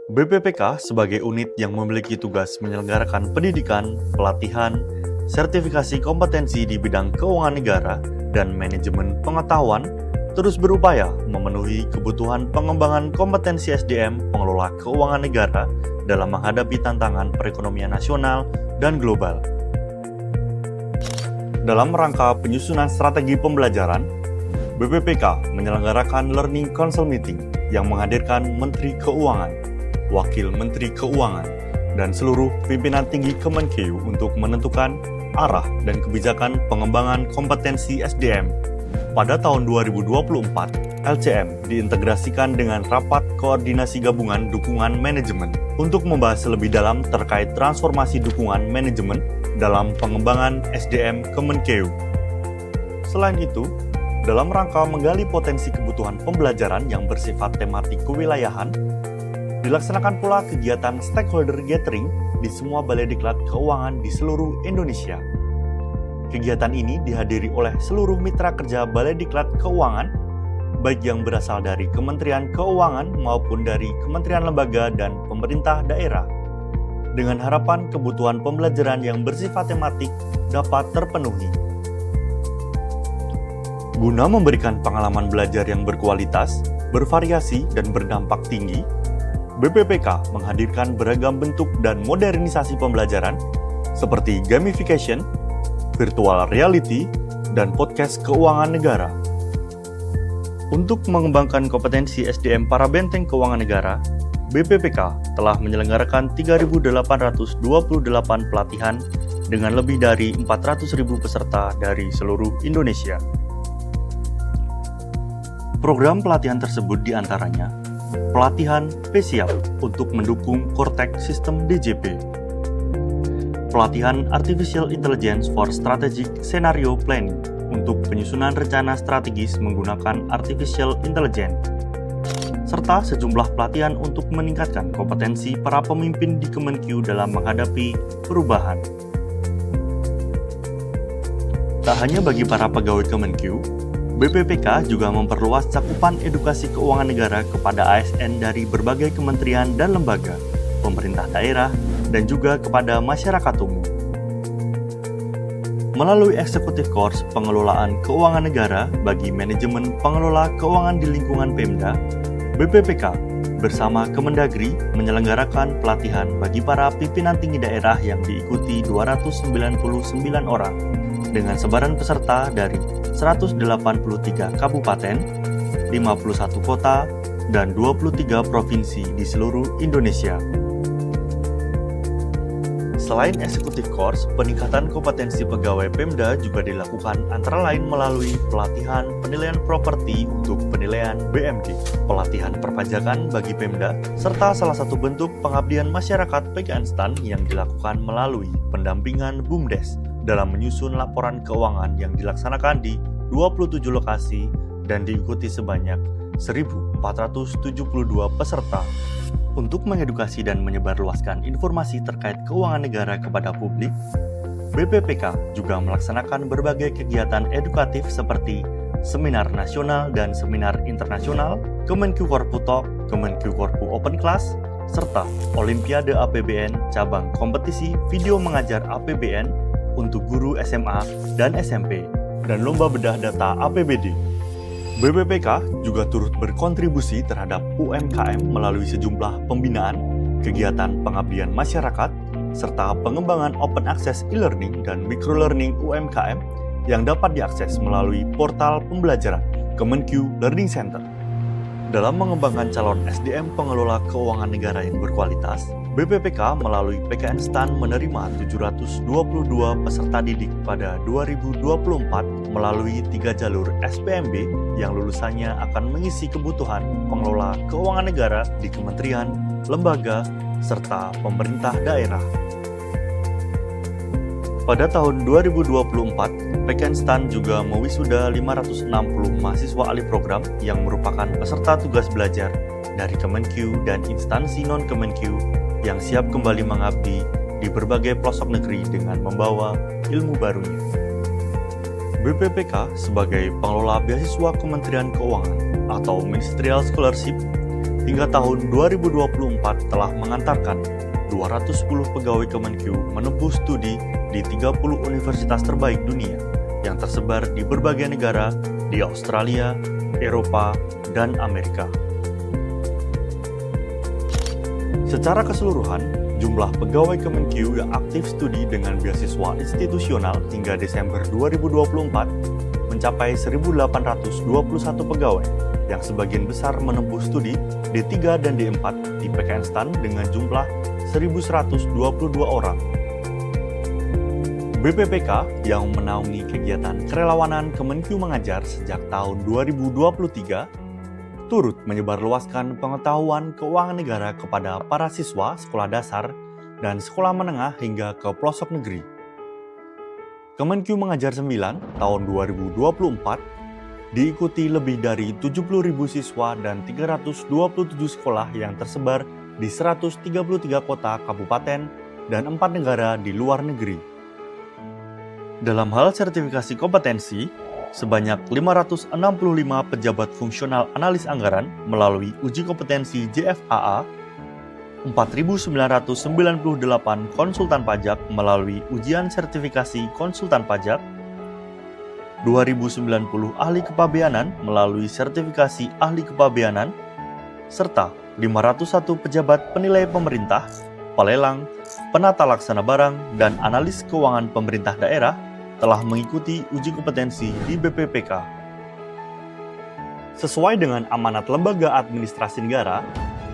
BPPK sebagai unit yang memiliki tugas menyelenggarakan pendidikan, pelatihan, sertifikasi kompetensi di bidang keuangan negara, dan manajemen pengetahuan, terus berupaya memenuhi kebutuhan pengembangan kompetensi SDM pengelola keuangan negara dalam menghadapi tantangan perekonomian nasional dan global. Dalam rangka penyusunan strategi pembelajaran, BPPK menyelenggarakan Learning Council Meeting yang menghadirkan Menteri Keuangan, Wakil Menteri Keuangan, dan seluruh pimpinan tinggi Kemenkeu untuk menentukan arah dan kebijakan pengembangan kompetensi SDM. Pada tahun 2024, LCM diintegrasikan dengan Rapat Koordinasi Gabungan Dukungan Manajemen untuk membahas lebih dalam terkait transformasi dukungan manajemen dalam pengembangan SDM Kemenkeu. Selain itu, dalam rangka menggali potensi kebutuhan pembelajaran yang bersifat tematik kewilayahan, dilaksanakan pula kegiatan stakeholder gathering di semua balai diklat keuangan di seluruh Indonesia. Kegiatan ini dihadiri oleh seluruh mitra kerja balai diklat keuangan, baik yang berasal dari Kementerian Keuangan maupun dari kementerian lembaga dan pemerintah daerah, dengan harapan kebutuhan pembelajaran yang bersifat tematik dapat terpenuhi. Guna memberikan pengalaman belajar yang berkualitas, bervariasi, dan berdampak tinggi, BPPK menghadirkan beragam bentuk dan modernisasi pembelajaran seperti gamification, virtual reality, dan podcast keuangan negara. Untuk mengembangkan kompetensi SDM para benteng keuangan negara, BPPK telah menyelenggarakan 3.828 pelatihan dengan lebih dari 400.000 peserta dari seluruh Indonesia. Program pelatihan tersebut diantaranya pelatihan spesial untuk mendukung Kortek Sistem DJP, pelatihan Artificial Intelligence for Strategic Scenario Planning untuk penyusunan rencana strategis menggunakan Artificial Intelligence, serta sejumlah pelatihan untuk meningkatkan kompetensi para pemimpin di Kemenkeu dalam menghadapi perubahan. Tak hanya bagi para pegawai Kemenkeu, BPPK juga memperluas cakupan edukasi keuangan negara kepada ASN dari berbagai kementerian dan lembaga, pemerintah daerah, dan juga kepada masyarakat umum. Melalui Executive Course Pengelolaan Keuangan Negara bagi Manajemen Pengelola Keuangan di Lingkungan Pemda, BPPK bersama Kemendagri menyelenggarakan pelatihan bagi para pimpinan tinggi daerah yang diikuti 299 orang dengan sebaran peserta dari 183 kabupaten, 51 kota, dan 23 provinsi di seluruh Indonesia. Selain Executive Course, peningkatan kompetensi pegawai Pemda juga dilakukan antara lain melalui pelatihan penilaian properti untuk penilaian BMG, pelatihan perpajakan bagi Pemda, serta salah satu bentuk pengabdian masyarakat PKN-STAN yang dilakukan melalui pendampingan BUMDes dalam menyusun laporan keuangan yang dilaksanakan di 27 lokasi dan diikuti sebanyak 1.472 peserta. Untuk mengedukasi dan menyebarluaskan informasi terkait keuangan negara kepada publik, BPPK juga melaksanakan berbagai kegiatan edukatif seperti seminar nasional dan seminar internasional, Kemenkeu Korpu Talk, Kemenkeu Korpu Open Class, serta Olimpiade APBN cabang kompetisi video mengajar APBN untuk guru SMA dan SMP, dan lomba bedah data APBD. BPPK juga turut berkontribusi terhadap UMKM melalui sejumlah pembinaan, kegiatan pengabdian masyarakat, serta pengembangan open access e-learning dan microlearning UMKM yang dapat diakses melalui portal pembelajaran Kemenkeu Learning Center. Dalam mengembangkan calon SDM pengelola keuangan negara yang berkualitas, BPPK melalui PKN-STAN menerima 722 peserta didik pada 2024 melalui 3 jalur SPMB yang lulusannya akan mengisi kebutuhan pengelola keuangan negara di kementerian, lembaga, serta pemerintah daerah. Pada tahun 2024, PKN-STAN juga mewisuda 560 mahasiswa alih program yang merupakan peserta tugas belajar dari Kemenkeu dan instansi non-Kemenkeu yang siap kembali mengabdi di berbagai pelosok negeri dengan membawa ilmu barunya. BPPK sebagai pengelola beasiswa Kementerian Keuangan atau Ministerial Scholarship hingga tahun 2024 telah mengantarkan 210 pegawai Kemenq menempuh studi di 30 universitas terbaik dunia yang tersebar di berbagai negara di Australia, Eropa, dan Amerika. Secara keseluruhan, jumlah pegawai Kemenq yang aktif studi dengan beasiswa institusional hingga Desember 2024 mencapai 1.821 pegawai, yang sebagian besar menempuh studi D3 dan D4 di PKN dengan jumlah 1.122 orang. BPPK yang menaungi kegiatan kerelawanan Kemenq Mengajar sejak tahun 2023 turut menyebarluaskan pengetahuan keuangan negara kepada para siswa sekolah dasar dan sekolah menengah hingga ke pelosok negeri. Kemenq Mengajar 9 tahun 2024 diikuti lebih dari 70.000 siswa dan 327 sekolah yang tersebar di 133 kota kabupaten dan 4 negara di luar negeri. Dalam hal sertifikasi kompetensi, sebanyak 565 pejabat fungsional analis anggaran melalui uji kompetensi JFAA, 4.998 konsultan pajak melalui ujian sertifikasi konsultan pajak, 2.090 ahli kepabeanan melalui sertifikasi ahli kepabeanan, serta 501 pejabat penilai pemerintah, pelelang, penata laksana barang, dan analis keuangan pemerintah daerah telah mengikuti uji kompetensi di BPPK. Sesuai dengan amanat Lembaga Administrasi Negara,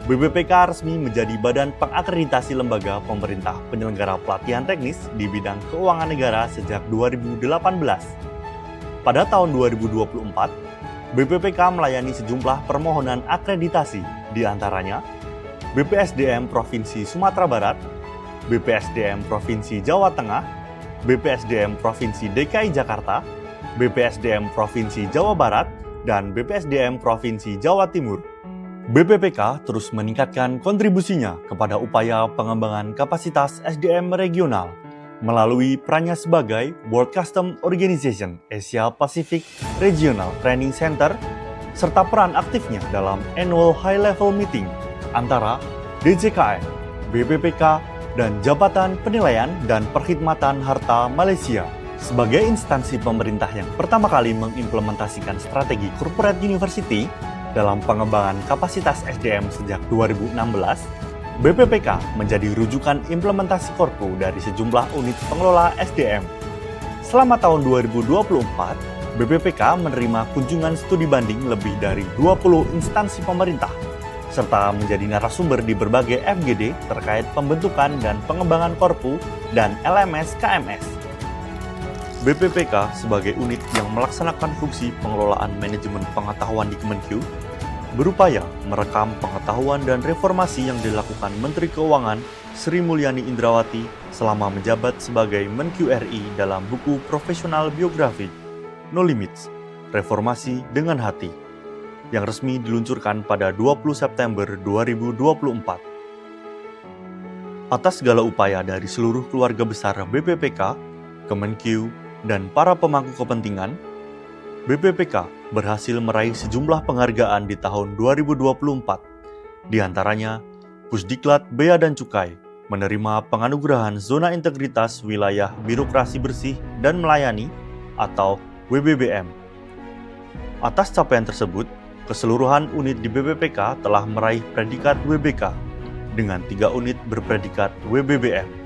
BPPK resmi menjadi badan pengakreditasi lembaga pemerintah penyelenggara pelatihan teknis di bidang keuangan negara sejak 2018. Pada tahun 2024, BPPK melayani sejumlah permohonan akreditasi, di antaranya BPSDM Provinsi Sumatera Barat, BPSDM Provinsi Jawa Tengah, BPSDM Provinsi DKI Jakarta, BPSDM Provinsi Jawa Barat, dan BPSDM Provinsi Jawa Timur. BPPK terus meningkatkan kontribusinya kepada upaya pengembangan kapasitas SDM regional melalui perannya sebagai World Customs Organization Asia Pacific Regional Training Center serta peran aktifnya dalam Annual High Level Meeting antara DJKN, BPPK, dan Jabatan Penilaian dan Perkhidmatan Harta Malaysia sebagai instansi pemerintah yang pertama kali mengimplementasikan strategi Corporate University dalam pengembangan kapasitas SDM sejak 2016. BPPK menjadi rujukan implementasi Korpu dari sejumlah unit pengelola SDM. Selama tahun 2024, BPPK menerima kunjungan studi banding lebih dari 20 instansi pemerintah, serta menjadi narasumber di berbagai FGD terkait pembentukan dan pengembangan Korpu dan LMS KMS. BPPK sebagai unit yang melaksanakan fungsi pengelolaan manajemen pengetahuan di Kemenq, berupaya merekam pengetahuan dan reformasi yang dilakukan Menteri Keuangan Sri Mulyani Indrawati selama menjabat sebagai Menq RI dalam buku profesional biografi No Limits, Reformasi dengan Hati, yang resmi diluncurkan pada 20 September 2024. Atas segala upaya dari seluruh keluarga besar BPPK, Kemenq, dan para pemangku kepentingan, BPPK berhasil meraih sejumlah penghargaan di tahun 2024. Di antaranya, Pusdiklat Bea dan Cukai menerima penganugerahan Zona Integritas Wilayah Birokrasi Bersih dan Melayani atau WBBM. Atas capaian tersebut, keseluruhan unit di BPPK telah meraih predikat WBK dengan 3 unit berpredikat WBBM.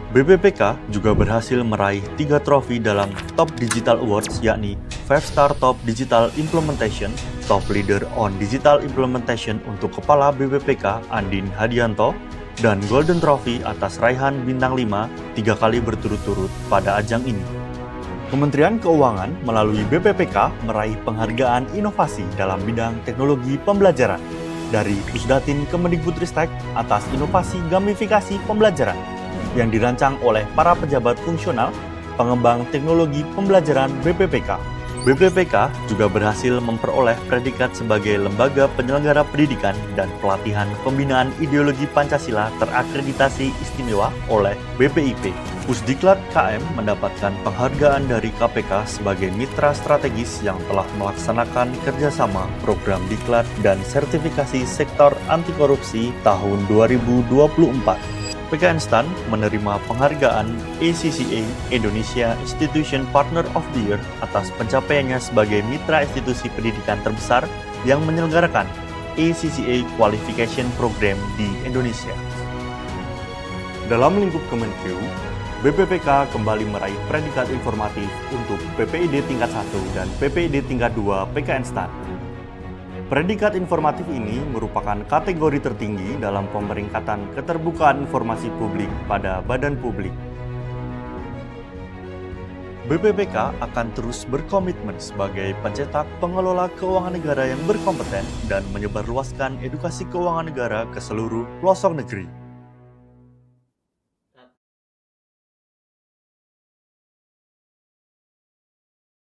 BPPK juga berhasil meraih 3 trofi dalam Top Digital Awards, yakni 5-Star Top Digital Implementation, Top Leader on Digital Implementation untuk Kepala BPPK Andin Hadianto, dan Golden Trophy atas raihan bintang 5 3 kali berturut-turut pada ajang ini. Kementerian Keuangan melalui BPPK meraih penghargaan inovasi dalam bidang teknologi pembelajaran dari Pusdatin Kemendikbudristek atas inovasi gamifikasi pembelajaran yang dirancang oleh para pejabat fungsional pengembang teknologi pembelajaran BPPK. BPPK juga berhasil memperoleh predikat sebagai lembaga penyelenggara pendidikan dan pelatihan pembinaan ideologi Pancasila terakreditasi istimewa oleh BPIP. Pusdiklat KM mendapatkan penghargaan dari KPK sebagai mitra strategis yang telah melaksanakan kerjasama program diklat dan sertifikasi sektor anti korupsi tahun 2024. PKN STAN menerima penghargaan ACCA Indonesia Institution Partner of the Year atas pencapaiannya sebagai mitra institusi pendidikan terbesar yang menyelenggarakan ACCA Qualification Program di Indonesia. Dalam lingkup Kemenkeu, BPPK kembali meraih predikat informatif untuk PPID tingkat 1 dan PPID tingkat 2 PKN STAN. Predikat informatif ini merupakan kategori tertinggi dalam pemeringkatan keterbukaan informasi publik pada badan publik. BPPK akan terus berkomitmen sebagai pencetak pengelola keuangan negara yang berkompeten dan menyebarluaskan edukasi keuangan negara ke seluruh pelosok negeri.